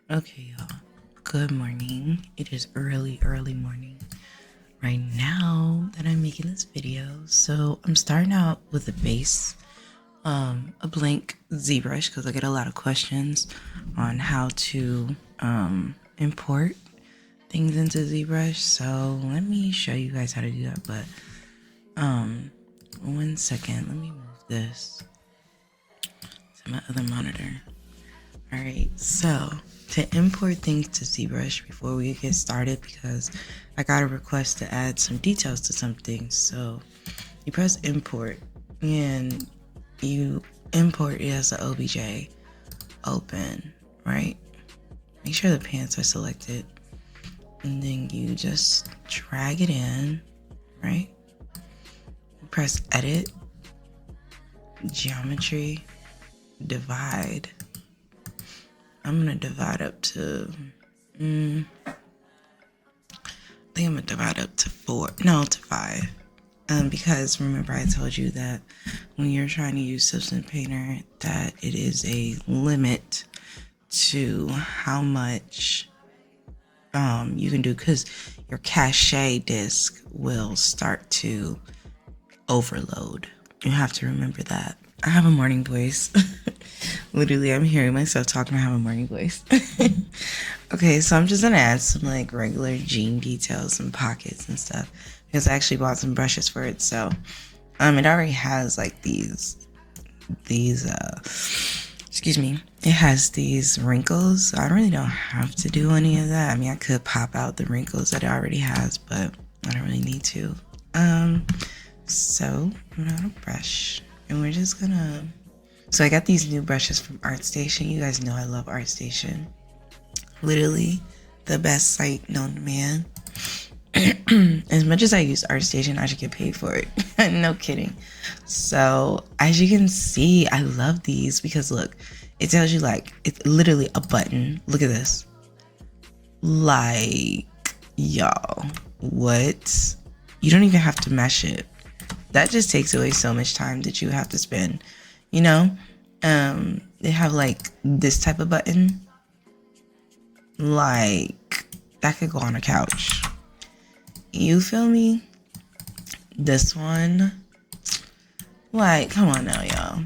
Okay, y'all. Good morning. It is early morning right now that I'm making this video. So I'm starting out with a base, a blank ZBrush because I get a lot of questions on how to import things into ZBrush. So let me show you guys how to do that. But 1 second, let me move this to my other monitor. All right, so to import things to ZBrush before we get started, because I got a request to add some details to some things. So you press import and you import it as an OBJ open, right? Make sure the pants are selected. And then you just drag it in, right? Press edit, geometry, divide. I'm gonna divide up to, I think I'm gonna divide up to 5. Because remember I told you that when you're trying to use Substance Painter that it is a limit to how much you can do, because your cache disk will start to overload. You have to remember that. I have a morning voice. Literally, I'm hearing myself talking. I have a morning voice. Okay, so I'm just gonna add some like regular jean details and pockets and stuff because I actually bought some brushes for it. So, it already has like these, excuse me, it has these wrinkles. So I really don't have to do any of that. I mean, I could pop out the wrinkles that it already has, but I don't really need to. So I'm gonna brush, and we're just gonna. So I got these new brushes from ArtStation. You guys know I love ArtStation. Literally the best site known to man. As much as I use ArtStation, I should get paid for it. No kidding. So as you can see, I love these because look, it tells you like, it's literally a button. Look at this. Like, y'all, what? You don't even have to mesh it. That just takes away so much time that you have to spend. You know, they have like this type of button, like that could go on a couch. You feel me? This one, like, come on now, y'all.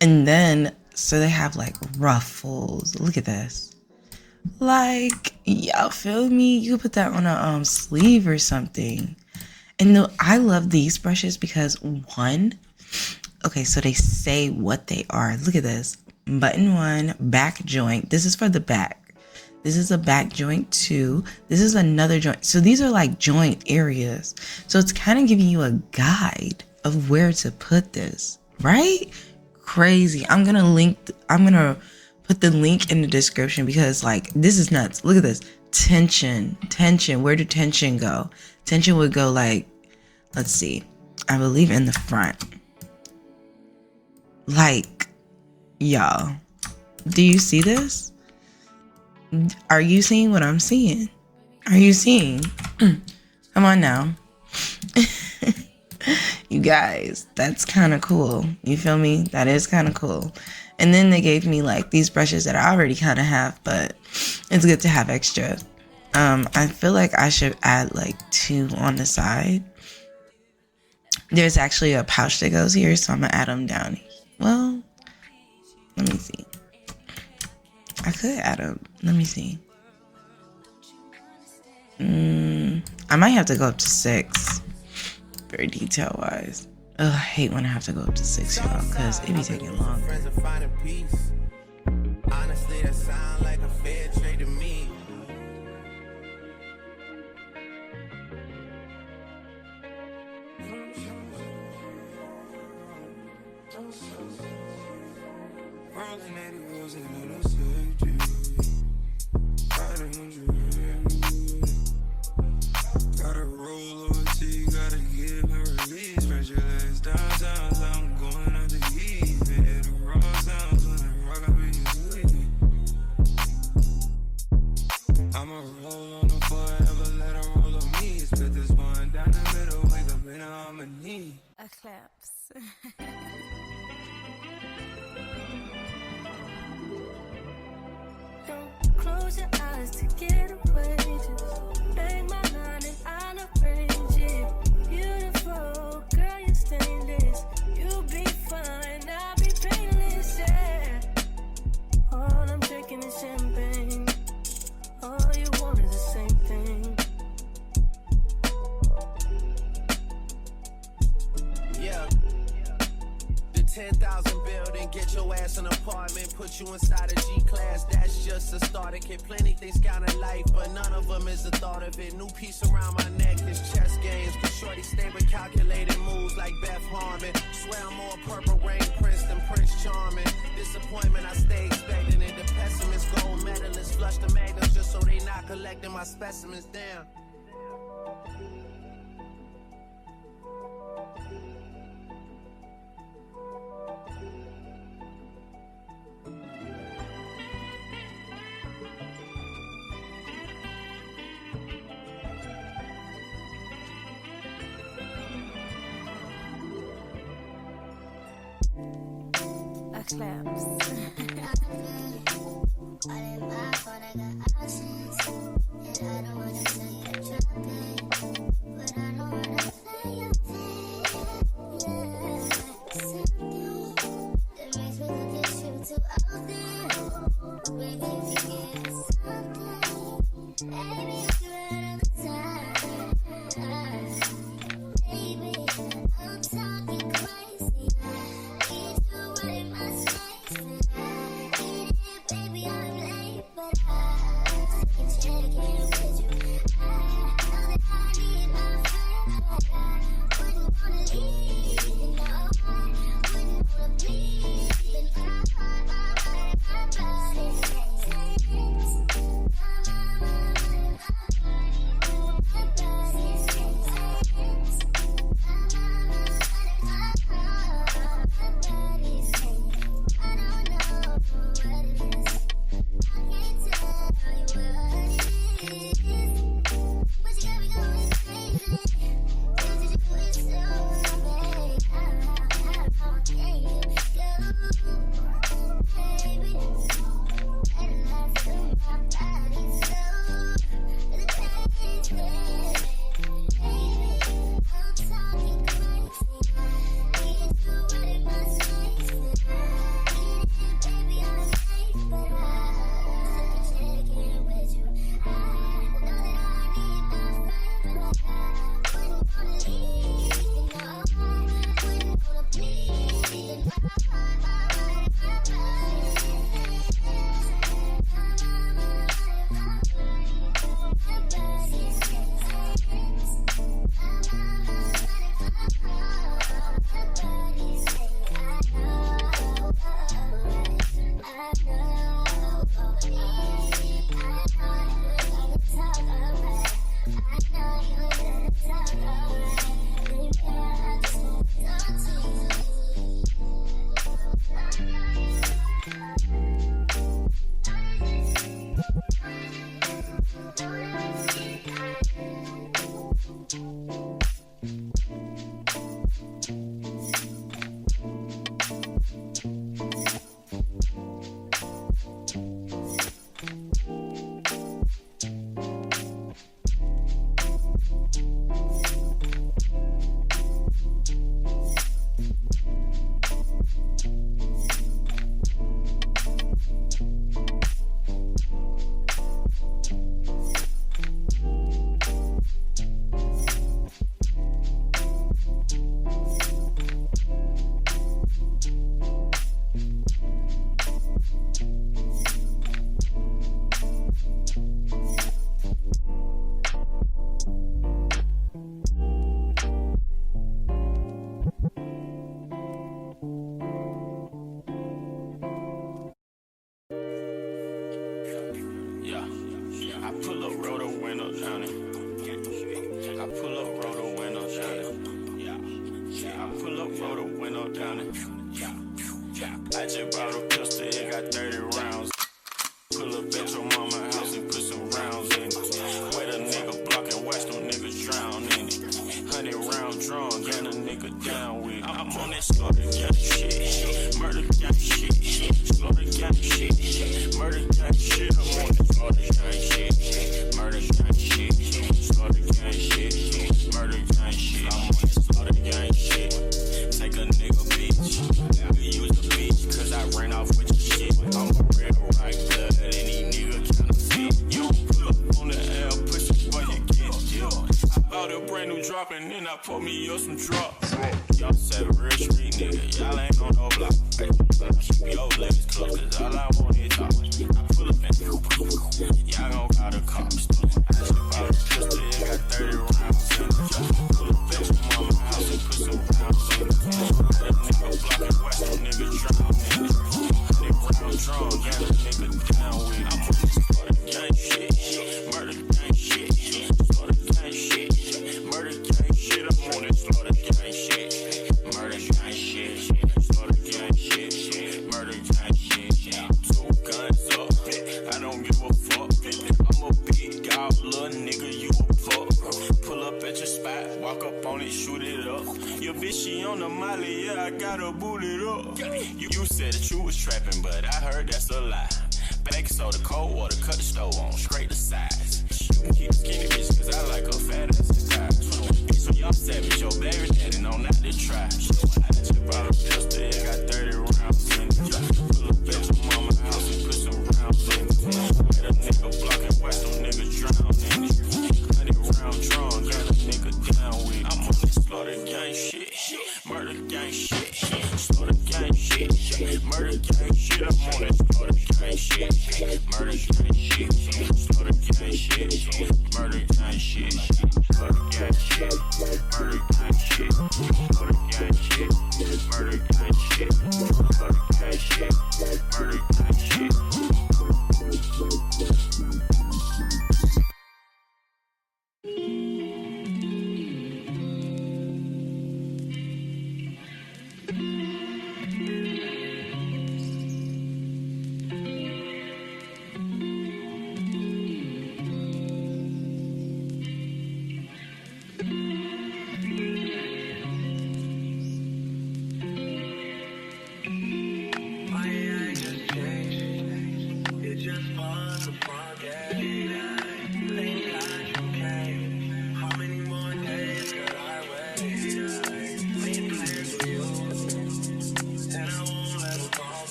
And then, so they have like ruffles. Look at this. Like, y'all feel me? You could put that on a sleeve or something. And I love these brushes because one, okay, so they say what they are. Look at this. Button 1, back joint. This is for the back. This is a back joint 2. This is another joint. So these are like joint areas. So it's kind of giving you a guide of where to put this, right? Crazy. I'm going to put the link in the description because like, this is nuts. Look at this. Tension. Where did tension go? Tension would go like, let's see. I believe in the front. Like, y'all, do you see this? Are you seeing what I'm seeing? Are you seeing? Come on now. You guys, that's kind of cool. You feel me? That is kind of cool. And then they gave me like these brushes that I already kind of have, but it's good to have extra. I feel like I should add like 2 on the side. There's actually a pouch that goes here, so I'm gonna add them down here. Well, let me see. I could add them. Let me see. I might have to go up to 6 for detail wise. Ugh, I hate when I have to go up to 6, y'all, because it be taking long. Honestly, that sound like a fair trade to me. Gotta roll over to you, gotta give her release. Pressure legs down, sounds I'm going out the heat. Hit the raw sounds when I rock up in your sleep. I'ma roll on the forever, let her roll on me. Split this one down the middle, wake up in a harmony. Eclipse. Close your eyes to get away. Just bang my line and I'll arrange it. Beautiful, girl, you're stainless. You'll be fine, I'll be painless, yeah. All I'm drinking is champagne. All you want is the same thing. Yeah. The 10,000 building, get your ass an apartment, put you inside a G-class, that's just a starter kit. Plenty things count in life, but none of them is the thought of it. New piece around my neck, this chess games, cause shorty stay with calculated moves like Beth Harmon. Swear I'm more Purple Rain Prince than Prince Charming. Disappointment I stay expecting it. The pessimist, gold medalists, flush the magnums just so they not collecting my specimens down. Claps. Baby, I'm late, but I can't with you. dropping, then I pour me up some drops. Y'all say real street nigga, y'all ain't on no block. Hey, keep your legs closed, cause all I want is talk. I pull up and y'all gon' call the cops. I just bought a pistol, it got 30 rounds in it. Pull up at your mama house and put some rounds in it. That nigga blockin' west, that nigga drowning in it. Nigga round drawn, got a nigga down with it. I'm on this sort of gang shit, murder gang shit, sort of gang shit, murder gang shit. I'm on this sort of gang shit, murder gang shit, sort of gang shit, murder gang shit. 2 guns up, I don't give a fuck. I'm a big god, little nigga, you a fuck. Pull up at your spot, walk up on it, shoot it up. Your bitch, she on the molly, yeah, I gotta boot it up. You said that you was trapping, but I heard that's a lie. Baking soda, cold water, cut the stove on, straight the sides. You can keep skinny bitch, cause I like a fat ass and thighs. So y'all savage, your baby daddy know not to try. I just brought a pistol, it got 30 rounds in it. Pull up at your mama house and put some rounds in it. Had a nigga blocking west, them niggas drown in it. 100 round drawn, got a nigga down with it. I'm on this slaughter gang shit, murder gang shit, slaughter gang shit, murder gang shit. I'm on this slaughter gang shit, murder gang shit, slaughter gang shit, murder gang shit, slaughter gang shit, murder gang shit, slaughter gang shit, murder gang shit, slaughter gang shit, murder gang shit.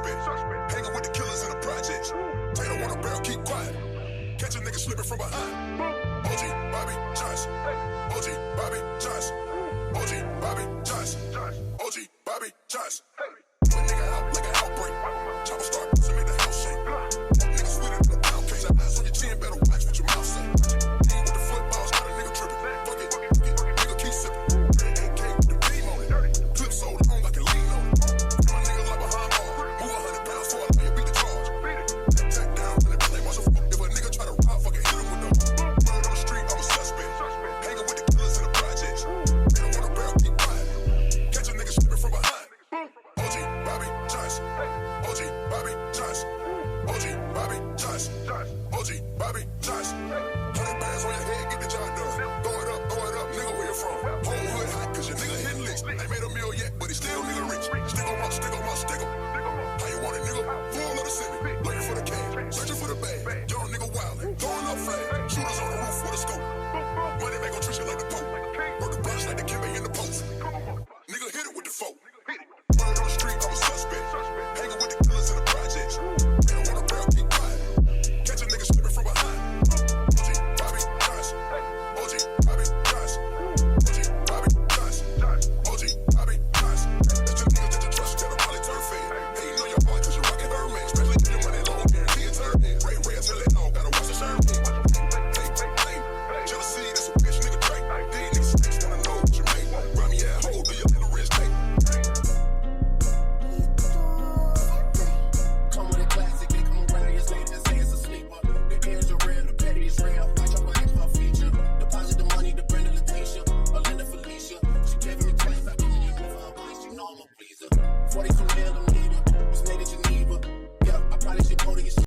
suspect. Hanging with the killers in the projects. Tater want a barrel, keep quiet. Catch a nigga slipping from behind. OG Bobby Johnson. OG Bobby Johnson. OG Bobby Johnson. OG Bobby Johnson. Put a nigga out like an outbreak. Chopper start to make the house shake. Nigga sweeter than a pound cake. Eyes on your chin, better watch what your mouth say. Lean with the footballs, got a nigga tripping. Fuck it, nigga keep sipping. AK with the beam on it. Clip so long I can lean on it. My nigga like behind bars. Move 100 pounds for a lawyer, beat the charge. Take down when it play muscle. If a nigga try to rob, fucking hit him with no. Put it on the street, I'm a suspect. Hanging with the killers in the projects. They don't want a barrel, keep quiet. Catch a nigga slipping from behind. OG Bobby Johnson. OG Bobby Johnson. OG Bobby Johnson. OG Bobby Johnson.